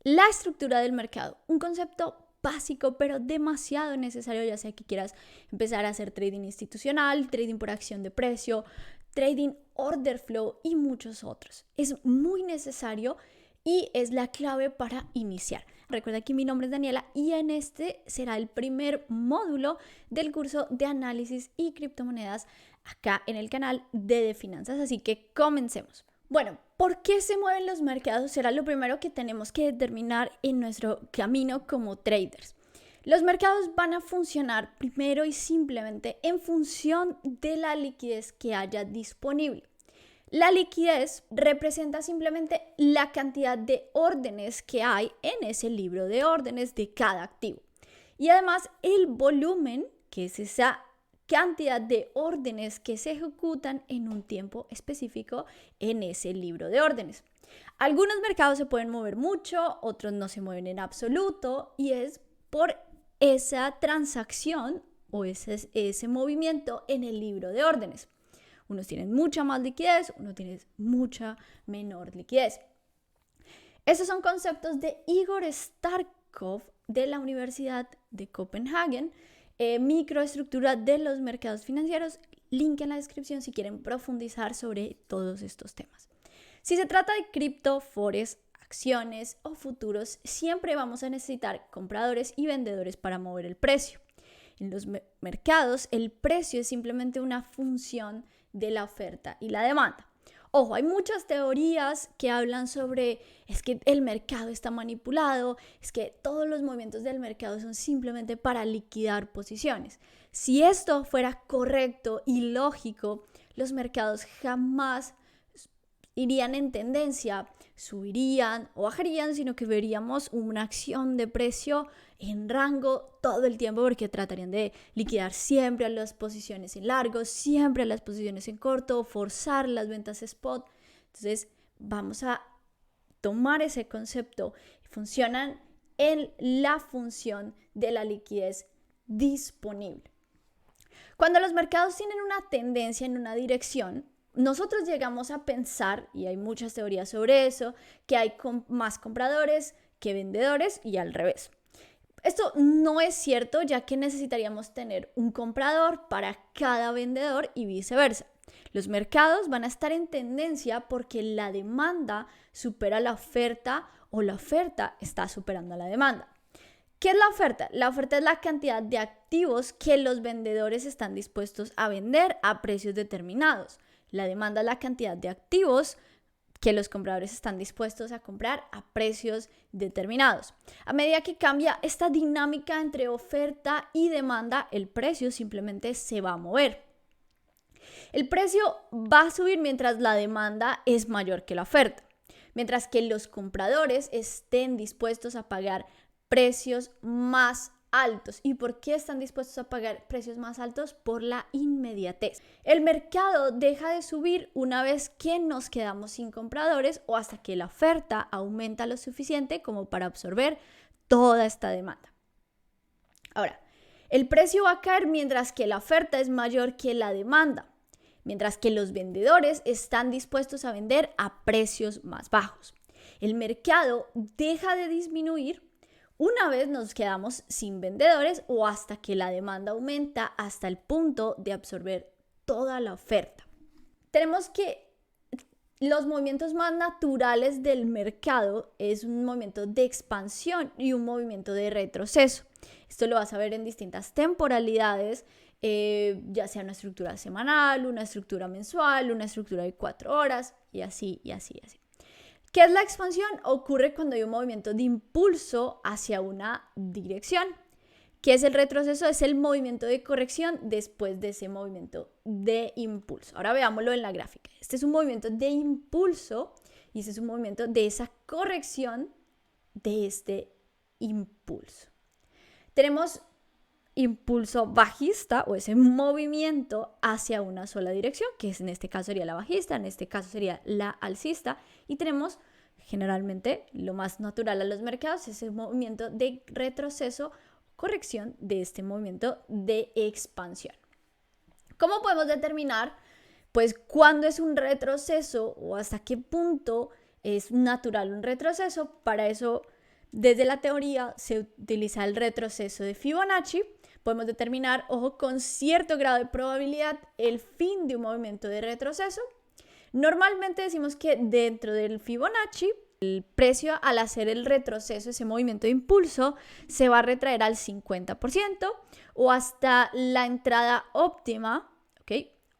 La estructura del mercado, un concepto básico pero demasiado necesario, ya sea que quieras empezar a hacer trading institucional, trading por acción de precio, trading order flow y muchos otros. Es muy necesario y es la clave para iniciar. Recuerda que mi nombre es Daniela y en este será el primer módulo del curso de análisis y criptomonedas acá en el canal de Finanzas, así que comencemos. Bueno, ¿por qué se mueven los mercados? Será lo primero que tenemos que determinar en nuestro camino como traders. Los mercados van a funcionar primero y simplemente en función de la liquidez que haya disponible. La liquidez representa simplemente la cantidad de órdenes que hay en ese libro de órdenes de cada activo. Y además el volumen, que es esa cantidad de órdenes que se ejecutan en un tiempo específico en ese libro de órdenes. Algunos mercados se pueden mover mucho, otros no se mueven en absoluto y es por esa transacción o ese movimiento en el libro de órdenes. Unos tienen mucha más liquidez, unos tienen mucha menor liquidez. Estos son conceptos de Igor Starkov de la Universidad de Copenhague, microestructura de los mercados financieros. Link en la descripción si quieren profundizar sobre todos estos temas. Si se trata de cripto, forex, acciones o futuros, siempre vamos a necesitar compradores y vendedores para mover el precio. En los mercados, el precio es simplemente una función de la oferta y la demanda. Ojo, hay muchas teorías que hablan sobre es que el mercado está manipulado, es que todos los movimientos del mercado son simplemente para liquidar posiciones. Si esto fuera correcto y lógico, los mercados jamás irían en tendencia, subirían o bajarían, sino que veríamos una acción de precio en rango todo el tiempo porque tratarían de liquidar siempre a las posiciones en largo, siempre a las posiciones en corto, forzar las ventas spot. Entonces vamos a tomar ese concepto. Funcionan en la función de la liquidez disponible. Cuando los mercados tienen una tendencia en una dirección, nosotros llegamos a pensar, y hay muchas teorías sobre eso, que hay más compradores que vendedores y al revés. Esto no es cierto, ya que necesitaríamos tener un comprador para cada vendedor y viceversa. Los mercados van a estar en tendencia porque la demanda supera la oferta o la oferta está superando la demanda. ¿Qué es la oferta? La oferta es la cantidad de activos que los vendedores están dispuestos a vender a precios determinados. La demanda es la cantidad de activos que los compradores están dispuestos a comprar a precios determinados. A medida que cambia esta dinámica entre oferta y demanda, el precio simplemente se va a mover. El precio va a subir mientras la demanda es mayor que la oferta, mientras que los compradores estén dispuestos a pagar precios más altos. ¿Y por qué están dispuestos a pagar precios más altos? Por la inmediatez. El mercado deja de subir una vez que nos quedamos sin compradores o hasta que la oferta aumenta lo suficiente como para absorber toda esta demanda. Ahora, el precio va a caer mientras que la oferta es mayor que la demanda, mientras que los vendedores están dispuestos a vender a precios más bajos. El mercado deja de disminuir una vez nos quedamos sin vendedores o hasta que la demanda aumenta hasta el punto de absorber toda la oferta. Tenemos que los movimientos más naturales del mercado es un movimiento de expansión y un movimiento de retroceso. Esto lo vas a ver en distintas temporalidades, ya sea una estructura semanal, una estructura mensual, una estructura de 4 horas y así, y así, y así. ¿Qué es la expansión? Ocurre cuando hay un movimiento de impulso hacia una dirección. ¿Qué es el retroceso? Es el movimiento de corrección después de ese movimiento de impulso. Ahora veámoslo en la gráfica. Este es un movimiento de impulso y este es un movimiento de esa corrección de este impulso. Tenemos impulso bajista o ese movimiento hacia una sola dirección, que en este caso sería la bajista, en este caso sería la alcista, y tenemos generalmente lo más natural a los mercados, ese movimiento de retroceso, corrección de este movimiento de expansión. ¿Cómo podemos determinar pues cuándo es un retroceso o hasta qué punto es natural un retroceso? Para eso Desde la teoría se utiliza el retroceso de Fibonacci. Podemos determinar, ojo, con cierto grado de probabilidad el fin de un movimiento de retroceso. Normalmente decimos que dentro del Fibonacci, el precio al hacer el retroceso, ese movimiento de impulso, se va a retraer al 50% o hasta la entrada óptima, ¿ok?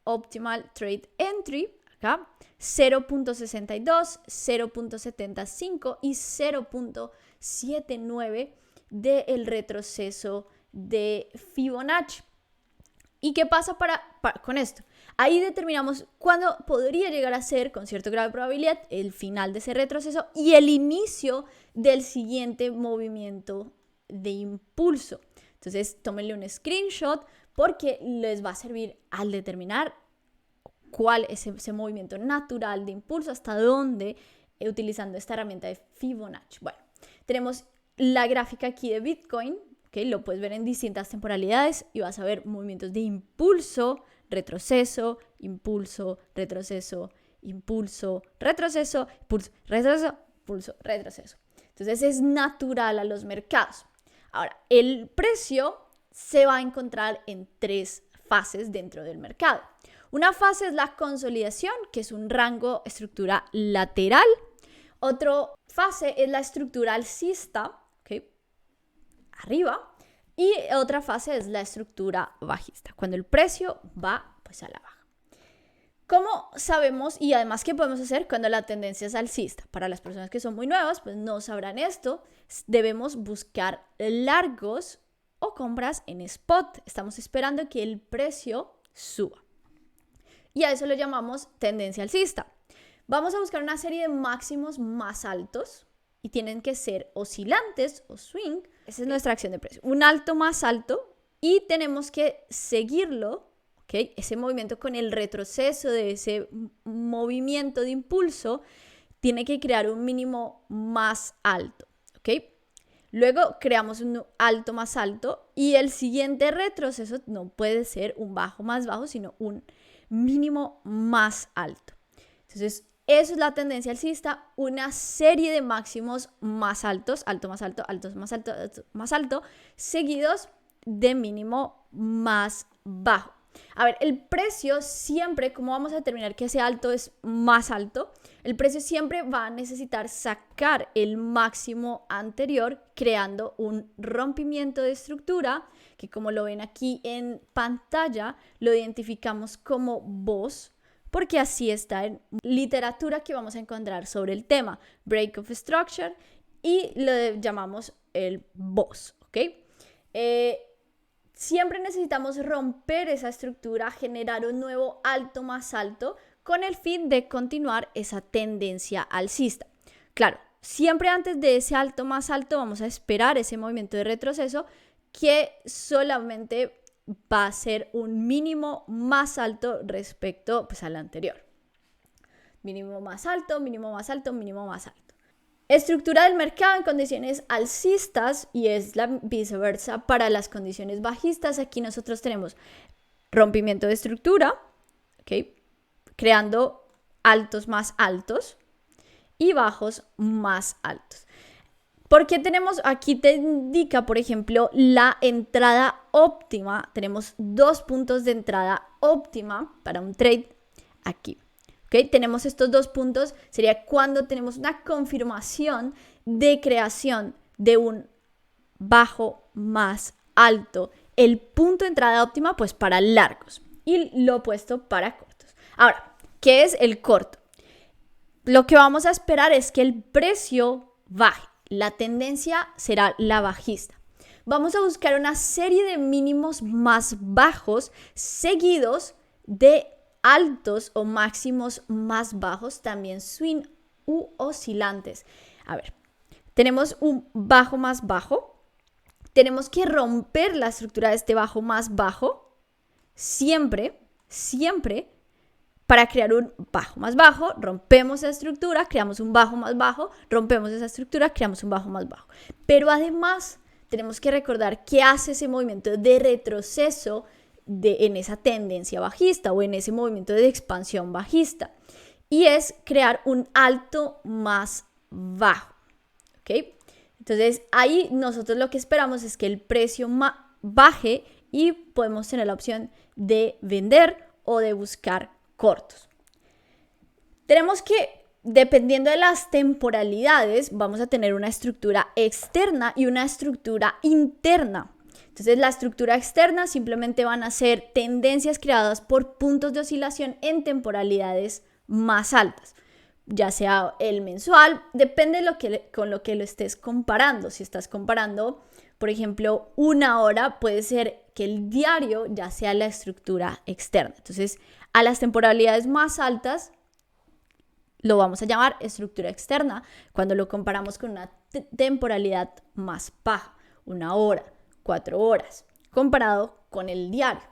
Optimal Trade Entry, acá, 0.62, 0.75 y 0.79 del retroceso de Fibonacci. ¿Y qué pasa con esto? Ahí determinamos cuándo podría llegar a ser, con cierto grado de probabilidad, el final de ese retroceso y el inicio del siguiente movimiento de impulso. Entonces, tómenle un screenshot porque les va a servir al determinar cuál es ese movimiento natural de impulso, hasta dónde, utilizando esta herramienta de Fibonacci. Bueno, tenemos la gráfica aquí de Bitcoin. Okay, lo puedes ver en distintas temporalidades y vas a ver movimientos de impulso, retroceso, impulso, retroceso, impulso, retroceso, impulso, retroceso, impulso, retroceso. Entonces es natural a los mercados. Ahora, el precio se va a encontrar en 3 fases dentro del mercado. Una fase es la consolidación, que es un rango, estructura lateral. Otra fase es la estructura alcista, arriba, y otra fase es la estructura bajista, cuando el precio va pues a la baja. ¿Cómo sabemos y además qué podemos hacer cuando la tendencia es alcista? Para las personas que son muy nuevas, pues no sabrán esto, debemos buscar largos o compras en spot. Estamos esperando que el precio suba. Y a eso lo llamamos tendencia alcista. Vamos a buscar una serie de máximos más altos y tienen que ser oscilantes o swing. Esa es nuestra acción de precio. Un alto más alto y tenemos que seguirlo, ¿ok? Ese movimiento con el retroceso de ese movimiento de impulso tiene que crear un mínimo más alto, ¿ok? Luego creamos un alto más alto y el siguiente retroceso no puede ser un bajo más bajo, sino un mínimo más alto. Entonces, eso es la tendencia alcista, una serie de máximos más altos, alto más alto, alto más alto, alto más alto, seguidos de mínimo más bajo. A ver, el precio siempre, ¿cómo vamos a determinar que ese alto es más alto? El precio siempre va a necesitar sacar el máximo anterior, creando un rompimiento de estructura, que como lo ven aquí en pantalla, lo identificamos como BOS, porque así está en literatura que vamos a encontrar sobre el tema, Break of Structure, y lo llamamos el BOS, ¿ok? Siempre necesitamos romper esa estructura, generar un nuevo alto más alto, con el fin de continuar esa tendencia alcista. Claro, siempre antes de ese alto más alto vamos a esperar ese movimiento de retroceso que solamente va a ser un mínimo más alto respecto pues, al anterior. Mínimo más alto, mínimo más alto, mínimo más alto. Estructura del mercado en condiciones alcistas y es la viceversa para las condiciones bajistas. Aquí nosotros tenemos rompimiento de estructura, ¿okay? Creando altos más altos y bajos más altos. Porque tenemos, aquí te indica, por ejemplo, la entrada óptima. Tenemos 2 puntos de entrada óptima para un trade aquí. ¿Okay? Tenemos estos 2 puntos, sería cuando tenemos una confirmación de creación de un bajo más alto. El punto de entrada óptima, pues para largos y lo opuesto para cortos. Ahora, ¿qué es el corto? Lo que vamos a esperar es que el precio baje. La tendencia será la bajista. Vamos a buscar una serie de mínimos más bajos seguidos de altos o máximos más bajos, también swing u oscilantes. A ver, tenemos un bajo más bajo. Tenemos que romper la estructura de este bajo más bajo siempre para crear un bajo más bajo, rompemos esa estructura, creamos un bajo más bajo, rompemos esa estructura, creamos un bajo más bajo. Pero además tenemos que recordar qué hace ese movimiento de retroceso en esa tendencia bajista o en ese movimiento de expansión bajista. Y es crear un alto más bajo. ¿Okay? Entonces ahí nosotros lo que esperamos es que el precio baje y podemos tener la opción de vender o de buscar cortos. Tenemos que, dependiendo de las temporalidades, vamos a tener una estructura externa y una estructura interna. Entonces la estructura externa simplemente van a ser tendencias creadas por puntos de oscilación en temporalidades más altas, ya sea el mensual, depende con lo que lo estés comparando. Si estás comparando, por ejemplo, una hora, puede ser que el diario ya sea la estructura externa. Entonces, a las temporalidades más altas lo vamos a llamar estructura externa cuando lo comparamos con una temporalidad más baja, una hora, 4 horas, comparado con el diario.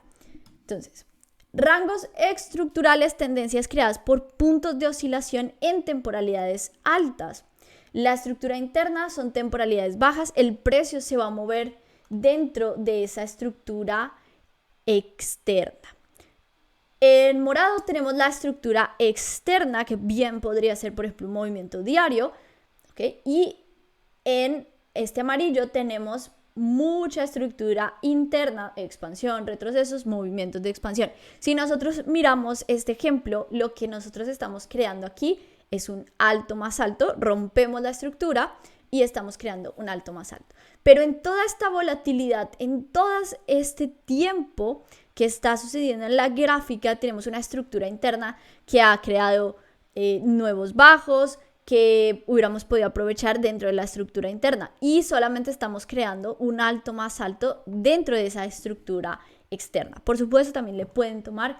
Entonces, rangos estructurales, tendencias creadas por puntos de oscilación en temporalidades altas. La estructura interna son temporalidades bajas, el precio se va a mover dentro de esa estructura externa. En morado tenemos la estructura externa, que bien podría ser, por ejemplo, un movimiento diario, ¿okay? Y en este amarillo tenemos mucha estructura interna, expansión, retrocesos, movimientos de expansión. Si nosotros miramos este ejemplo, lo que nosotros estamos creando aquí es un alto más alto, rompemos la estructura y estamos creando un alto más alto. Pero en toda esta volatilidad, en todo este tiempo que está sucediendo en la gráfica, tenemos una estructura interna que ha creado nuevos bajos, que hubiéramos podido aprovechar dentro de la estructura interna y solamente estamos creando un alto más alto dentro de esa estructura externa. Por supuesto, también le pueden tomar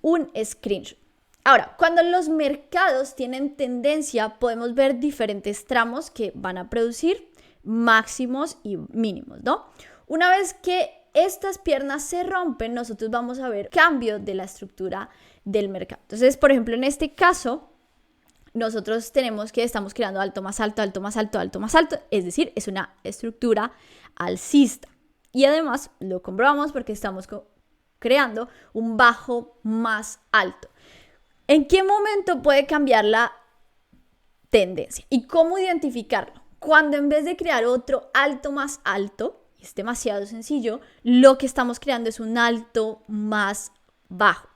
un screenshot. Ahora, cuando los mercados tienen tendencia, podemos ver diferentes tramos que van a producir máximos y mínimos, ¿no? Una vez que estas piernas se rompen, nosotros vamos a ver cambio de la estructura del mercado. Entonces, por ejemplo, en este caso, nosotros tenemos que estamos creando alto más alto, alto más alto, alto más alto, es decir, es una estructura alcista. Y además lo comprobamos porque estamos creando un bajo más alto. ¿En qué momento puede cambiar la tendencia? ¿Y cómo identificarlo? Cuando en vez de crear otro alto más alto, es demasiado sencillo, lo que estamos creando es un alto más bajo.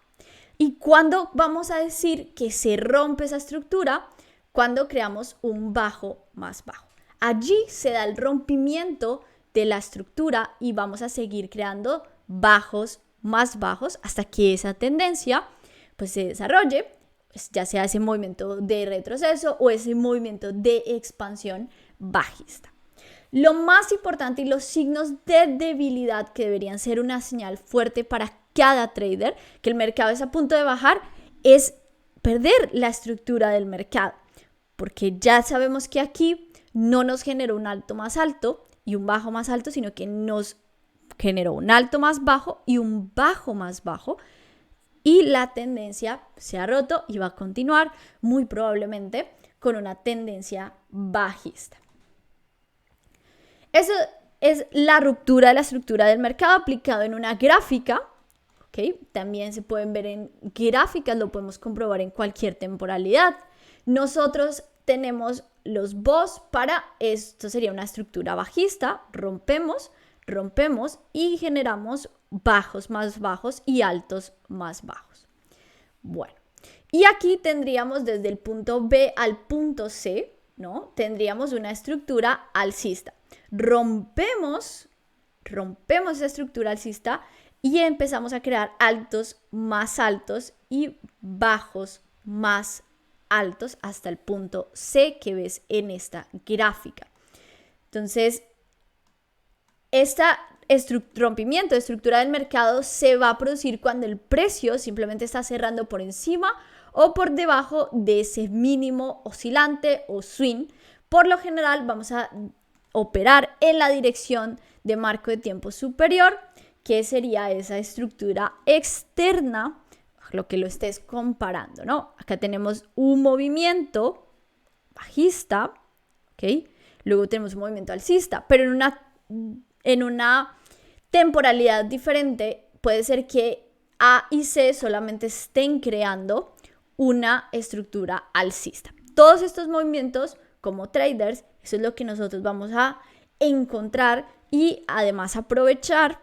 ¿Y cuándo vamos a decir que se rompe esa estructura? Cuando creamos un bajo más bajo. Allí se da el rompimiento de la estructura y vamos a seguir creando bajos más bajos hasta que esa tendencia pues se desarrolle, pues, ya sea ese movimiento de retroceso o ese movimiento de expansión bajista. Lo más importante y los signos de debilidad que deberían ser una señal fuerte para cada trader, que el mercado es a punto de bajar, es perder la estructura del mercado, porque ya sabemos que aquí no nos generó un alto más alto y un bajo más alto, sino que nos generó un alto más bajo y un bajo más bajo, y la tendencia se ha roto y va a continuar muy probablemente con una tendencia bajista. Eso es la ruptura de la estructura del mercado aplicado en una gráfica. ¿Okay? También se pueden ver en gráficas, lo podemos comprobar en cualquier temporalidad. Nosotros tenemos los BOS para esto, sería una estructura bajista, rompemos y generamos bajos más bajos y altos más bajos. Bueno, y aquí tendríamos desde el punto B al punto C, ¿no? Tendríamos una estructura alcista. Rompemos esa estructura alcista y empezamos a crear altos más altos y bajos más altos hasta el punto C que ves en esta gráfica. Entonces, este rompimiento de estructura del mercado se va a producir cuando el precio simplemente está cerrando por encima o por debajo de ese mínimo oscilante o swing. Por lo general, vamos a operar en la dirección de marco de tiempo superior, que sería esa estructura externa, lo que lo estés comparando, ¿no? Acá tenemos un movimiento bajista, ¿ok? Luego tenemos un movimiento alcista, pero en una temporalidad diferente puede ser que A y C solamente estén creando una estructura alcista. Todos estos movimientos, como traders, Eso es lo que nosotros vamos a encontrar y además aprovechar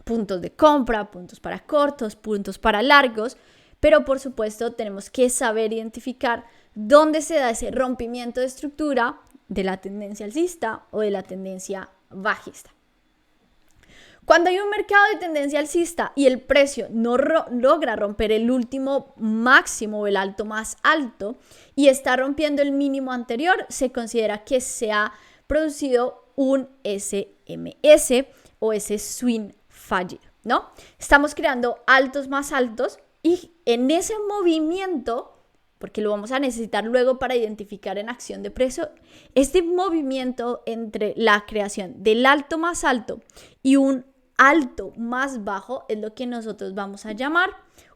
puntos de compra, puntos para cortos, puntos para largos, pero por supuesto tenemos que saber identificar dónde se da ese rompimiento de estructura de la tendencia alcista o de la tendencia bajista. Cuando hay un mercado de tendencia alcista y el precio no logra romper el último máximo o el alto más alto y está rompiendo el mínimo anterior, se considera que se ha producido un SMS o ese swing fallido, ¿no? Estamos creando altos más altos y en ese movimiento, porque lo vamos a necesitar luego para identificar en acción de precio, este movimiento entre la creación del alto más alto y un alto más bajo es lo que nosotros vamos a llamar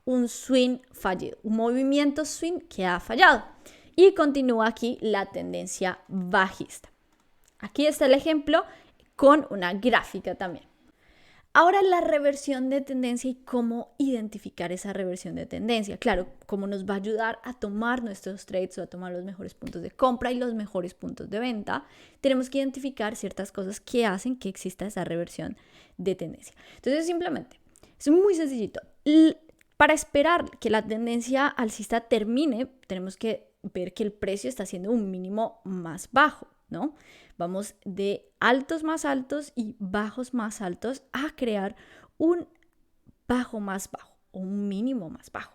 un swing fallido, un movimiento swing que ha fallado. Y continúa aquí la tendencia bajista. Aquí está el ejemplo con una gráfica también. Ahora la reversión de tendencia y cómo identificar esa reversión de tendencia. Claro, cómo nos va a ayudar a tomar nuestros trades o a tomar los mejores puntos de compra y los mejores puntos de venta. Tenemos que identificar ciertas cosas que hacen que exista esa reversión de tendencia. Entonces simplemente, es muy sencillito. Para esperar que la tendencia alcista termine, tenemos que ver que el precio está haciendo un mínimo más bajo, ¿no? Vamos de altos más altos y bajos más altos a crear un bajo más bajo o un mínimo más bajo.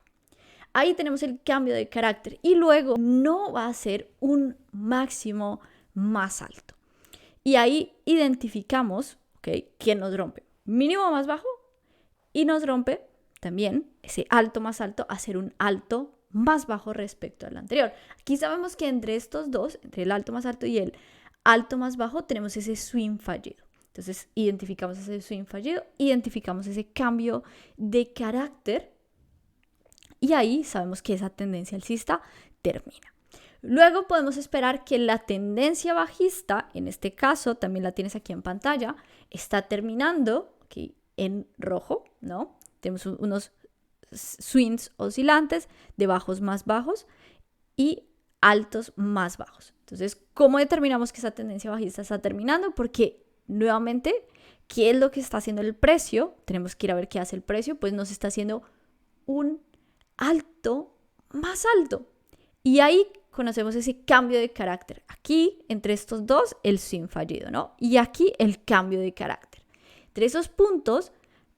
Ahí tenemos el cambio de carácter y luego no va a ser un máximo más alto. Y ahí identificamos, ¿okay?, que nos rompe mínimo más bajo y nos rompe también ese alto más alto a ser un alto más bajo respecto al anterior. Aquí sabemos que entre estos dos, entre el alto más alto y el alto más bajo, tenemos ese swing fallido. Entonces identificamos ese swing fallido, identificamos ese cambio de carácter y ahí sabemos que esa tendencia alcista termina. Luego podemos esperar que la tendencia bajista, en este caso también la tienes aquí en pantalla, está terminando aquí en rojo, ¿no? Tenemos unos swings oscilantes de bajos más bajos y altos más bajos. Entonces, ¿cómo determinamos que esa tendencia bajista está terminando? Porque, nuevamente, ¿qué es lo que está haciendo el precio? Tenemos que ir a ver qué hace el precio. Pues nos está haciendo un alto más alto. Y ahí conocemos ese cambio de carácter. Aquí, entre estos dos, el swing fallido, ¿no? Y aquí, el cambio de carácter. Entre esos puntos,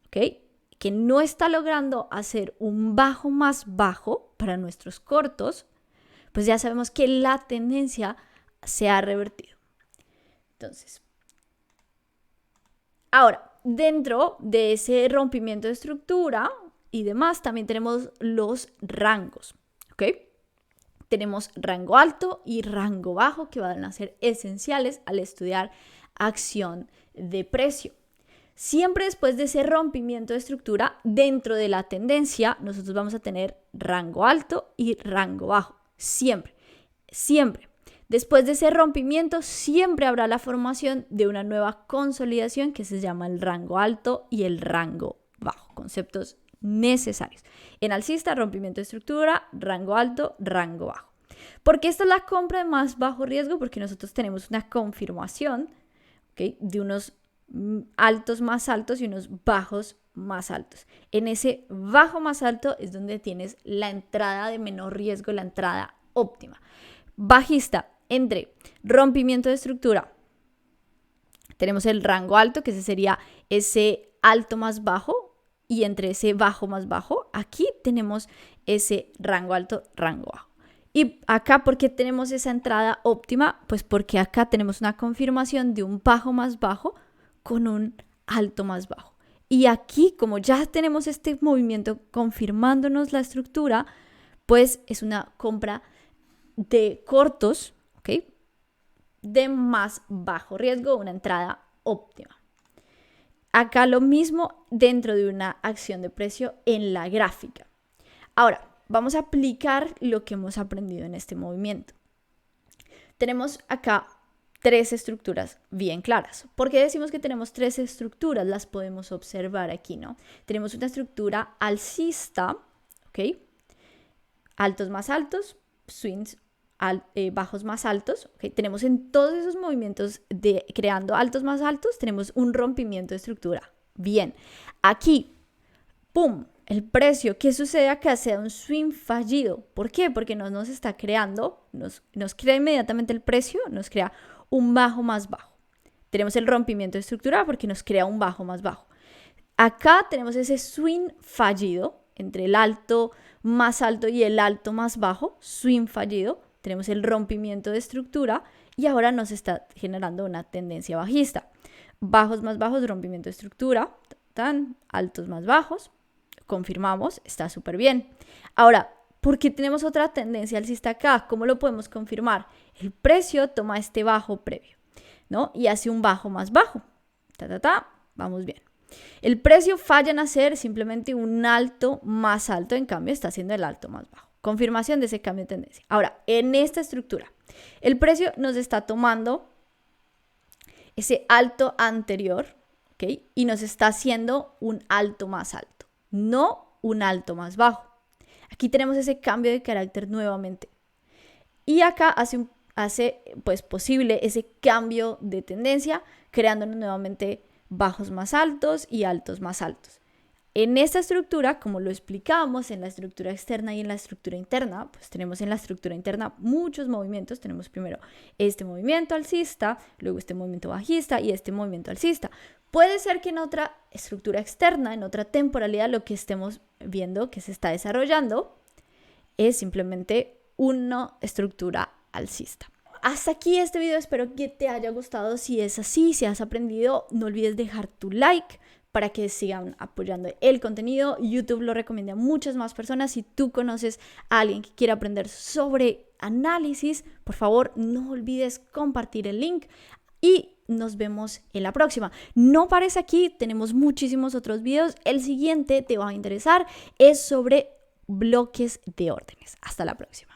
¿ok?, que no está logrando hacer un bajo más bajo para nuestros cortos, pues ya sabemos que la tendencia se ha revertido. Entonces, ahora, dentro de ese rompimiento de estructura y demás, también tenemos los rangos, ¿ok? Tenemos rango alto y rango bajo que van a ser esenciales al estudiar acción de precio. Siempre después de ese rompimiento de estructura, dentro de la tendencia, nosotros vamos a tener rango alto y rango bajo. Siempre, siempre. Después de ese rompimiento, siempre habrá la formación de una nueva consolidación que se llama el rango alto y el rango bajo. Conceptos necesarios. En alcista, rompimiento de estructura, rango alto, rango bajo. ¿Por qué esta es la compra de más bajo riesgo? Porque nosotros tenemos una confirmación, ¿okay?, de unos altos más altos y unos bajos más altos. En ese bajo más alto es donde tienes la entrada de menor riesgo, la entrada óptima. Bajista, entre rompimiento de estructura, tenemos el rango alto, que ese sería ese alto más bajo, y entre ese bajo más bajo, aquí tenemos ese rango alto, rango bajo. Y acá, ¿por qué tenemos esa entrada óptima? Pues porque acá tenemos una confirmación de un bajo más bajo con un alto más bajo. Y aquí, como ya tenemos este movimiento confirmándonos la estructura, pues es una compra de cortos, ¿ok?, de más bajo riesgo, una entrada óptima. Acá lo mismo dentro de una acción de precio en la gráfica. Ahora, vamos a aplicar lo que hemos aprendido en este movimiento. Tenemos acá tres estructuras bien claras. ¿Por qué decimos que tenemos tres estructuras? Las podemos observar aquí, ¿no? Tenemos una estructura alcista, ¿ok? Altos más altos, swings bajos más altos, ¿okay? Tenemos en todos esos movimientos de creando altos más altos, tenemos un rompimiento de estructura. Bien, aquí, ¡pum! El precio, ¿qué sucede acá? Se da un swing fallido. ¿Por qué? Porque no nos está creando, nos crea inmediatamente el precio, nos crea un bajo más bajo. Tenemos el rompimiento de estructura porque nos crea un bajo más bajo. Acá tenemos ese swing fallido entre el alto más alto y el alto más bajo, swing fallido. Tenemos el rompimiento de estructura y ahora nos está generando una tendencia bajista. Bajos más bajos, rompimiento de estructura, altos más bajos. Confirmamos, está súper bien. Ahora, ¿por qué tenemos otra tendencia alcista acá? ¿Cómo lo podemos confirmar? El precio toma este bajo previo, ¿no? Y hace un bajo más bajo. Vamos bien. El precio falla en hacer simplemente un alto más alto, en cambio está haciendo el alto más bajo. Confirmación de ese cambio de tendencia. Ahora, en esta estructura, el precio nos está tomando ese alto anterior, ¿ok? Y nos está haciendo un alto más alto, no un alto más bajo. Aquí tenemos ese cambio de carácter nuevamente. Y acá hace pues posible ese cambio de tendencia, creándonos nuevamente bajos más altos y altos más altos. En esta estructura, como lo explicamos en la estructura externa y en la estructura interna, pues tenemos en la estructura interna muchos movimientos. Tenemos primero este movimiento alcista, luego este movimiento bajista y este movimiento alcista. Puede ser que en otra estructura externa, en otra temporalidad, lo que estemos viendo que se está desarrollando es simplemente una estructura alcista. Hasta aquí este video, espero que te haya gustado. Si es así, si has aprendido, no olvides dejar tu like para que sigan apoyando el contenido. YouTube lo recomienda a muchas más personas. Si tú conoces a alguien que quiera aprender sobre análisis, por favor no olvides compartir el link y nos vemos en la próxima. No pares aquí, tenemos muchísimos otros videos. El siguiente te va a interesar, es sobre bloques de órdenes. Hasta la próxima.